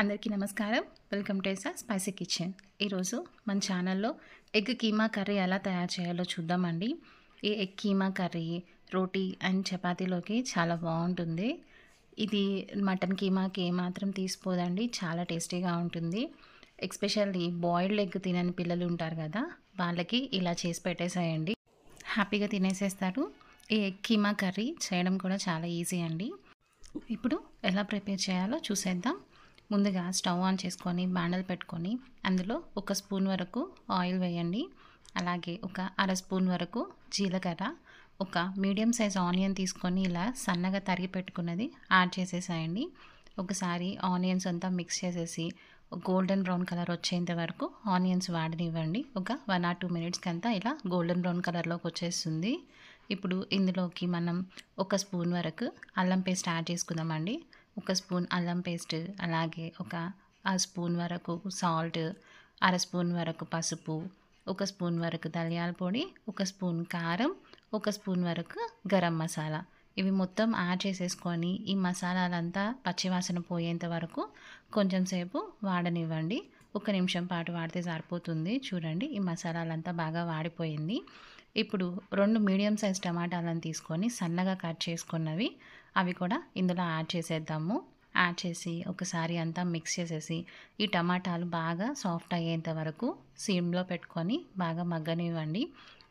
అందరికీ నమస్కారం. Welcome to SR spicy kitchen. ఈరోజు మన ఛానల్లో ఎగ్ కీమా కర్రీ ఎలా తయారు చేయాలో చూద్దామండి. ఈ egg keema curry roti and చపాతీలోకి చాలా బాగుంటుంది. ఇది మటన్ కీమాకి ఏమాత్రం తీసిపోదండి, చాలా టేస్టీగా ఉంటుంది. ఎస్పెషల్లీ బాయిల్డ్ ఎగ్ తినని పిల్లలు ఉంటారు కదా, వాళ్ళకి ఇలా చేసి పెట్టేసేయండి, హ్యాపీగా తినేసేస్తారు. ఈ ఎగ్ కీమా కర్రీ చేయడం కూడా చాలా ఈజీ అండి. ఇప్పుడు ఎలా ప్రిపేర్ చేయాలో చూసేద్దాం. ముందుగా స్టవ్ ఆన్ చేసుకొని బాండలు పెట్టుకొని అందులో 1 స్పూన్ వరకు ఆయిల్ వేయండి. అలాగే ఒక అర స్పూన్ వరకు జీలకర్ర, ఒక మీడియం సైజ్ ఆనియన్ తీసుకొని ఇలా సన్నగా తరిగి పెట్టుకున్నది యాడ్ చేసేసేయండి. ఒకసారి ఆనియన్స్ అంతా మిక్స్ చేసేసి గోల్డెన్ బ్రౌన్ కలర్ వచ్చేంత వరకు ఆనియన్స్ వాడనివ్వండి. ఒక 1 or 2 మినిట్స్కి అంతా ఇలా గోల్డెన్ బ్రౌన్ కలర్లోకి వచ్చేస్తుంది. ఇప్పుడు ఇందులోకి మనం 1 స్పూన్ వరకు అల్లం పేస్ట్ యాడ్ చేసుకుందామండి. 1 స్పూన్ అల్లం పేస్ట్, అలాగే ఒక స్పూన్ వరకు సాల్ట్, అర స్పూన్ వరకు పసుపు, 1 స్పూన్ వరకు ధనియాల పొడి, 1 స్పూన్ కారం, 1 స్పూన్ వరకు గరం మసాలా, ఇవి మొత్తం యాడ్ చేసేసుకొని ఈ మసాలాలంతా పచ్చివాసన పోయేంత వరకు కొంచెం సేపు వాడనివ్వండి. 1 నిమిషం పాటు వాడితే సరిపోతుంది. చూడండి, ఈ మసాలాలంతా బాగా వాడిపోయింది. ఇప్పుడు 2 మీడియం సైజ్ టమాటాలను తీసుకొని సన్నగా కట్ చేసుకున్నవి అవి కూడా ఇందులో యాడ్ చేసేద్దాము. యాడ్ చేసి ఒకసారి అంతా మిక్స్ చేసేసి ఈ టమాటాలు బాగా సాఫ్ట్ అయ్యేంత వరకు సిమ్లో పెట్టుకొని బాగా మగ్గనివ్వండి.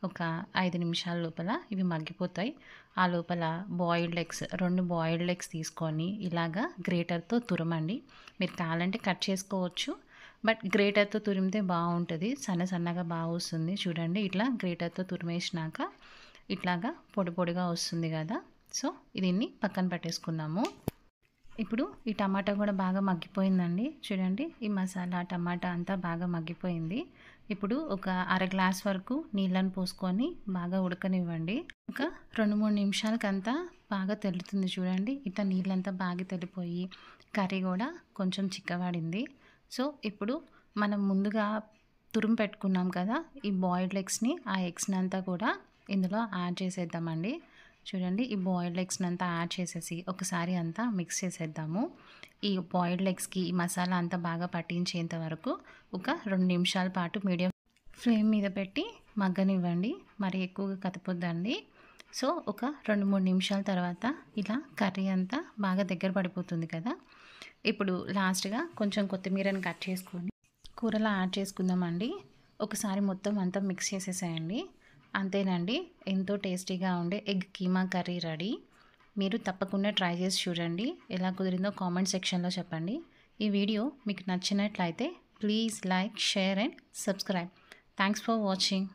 ఒక 5 నిమిషాల లోపల ఇవి మగ్గిపోతాయి. ఆ లోపల బాయిల్డ్ ఎగ్స్ 2 బాయిల్డ్ ఎగ్స్ తీసుకొని ఇలాగా గ్రేటర్తో తురమండి. మీరు కావాలంటే కట్ చేసుకోవచ్చు, బట్ గ్రేటర్తో తురిమితే బాగుంటుంది, సన్నగా బాగా వస్తుంది. చూడండి, ఇట్లా గ్రేటర్తో తురిమేసినాక ఇట్లాగా పొడి పొడిగా వస్తుంది కదా. సో దీన్ని పక్కన పెట్టేసుకుందాము. ఇప్పుడు ఈ టమాటా కూడా బాగా మగ్గిపోయిందండి. చూడండి, ఈ మసాలా టమాటా అంతా బాగా మగ్గిపోయింది. ఇప్పుడు ఒక అర గ్లాస్ వరకు నీళ్ళని పోసుకొని బాగా ఉడకనివ్వండి. ఒక 2-3 నిమిషాలకంతా బాగా తెల్లుతుంది. చూడండి, ఇట్లా నీళ్ళంతా బాగా తెల్లిపోయి కర్రీ కూడా కొంచెం చిక్కబడింది. సో ఇప్పుడు మనం ముందుగా తురుము పెట్టుకున్నాం కదా ఈ బాయిల్డ్ ఎగ్స్ని, ఆ ఎగ్స్ని అంతా కూడా ఇందులో యాడ్ చేసేద్దామండి. చూడండి, ఈ బాయిల్డ్ ఎగ్స్ని అంతా యాడ్ చేసేసి ఒకసారి అంతా మిక్స్ చేసేద్దాము. ఈ బాయిల్డ్ ఎగ్స్కి ఈ మసాలా అంతా బాగా పట్టించేంత వరకు ఒక 2 నిమిషాల పాటు మీడియం ఫ్లేమ్ మీద పెట్టి మగ్గనివ్వండి, మరి ఎక్కువగా కదపొద్దండి. సో ఒక 2-3 నిమిషాల తర్వాత ఇలా కర్రీ అంతా బాగా దగ్గర పడిపోతుంది కదా. ఇప్పుడు లాస్ట్గా కొంచెం కొత్తిమీరని కట్ చేసుకొని కూరలో యాడ్ చేసుకుందామండి. ఒకసారి మొత్తం అంతా మిక్స్ చేసేసేయండి. అంతేనండి, ఎంతో టేస్టీగా ఉండే ఎగ్ కీమా కర్రీ రెడీ. మీరు తప్పకుండా ట్రై చేసి చూడండి. ఎలా కుదిరిందో కామెంట్ సెక్షన్లో చెప్పండి. ఈ వీడియో మీకు నచ్చినట్లయితే please like, share and subscribe. Thanks for watching.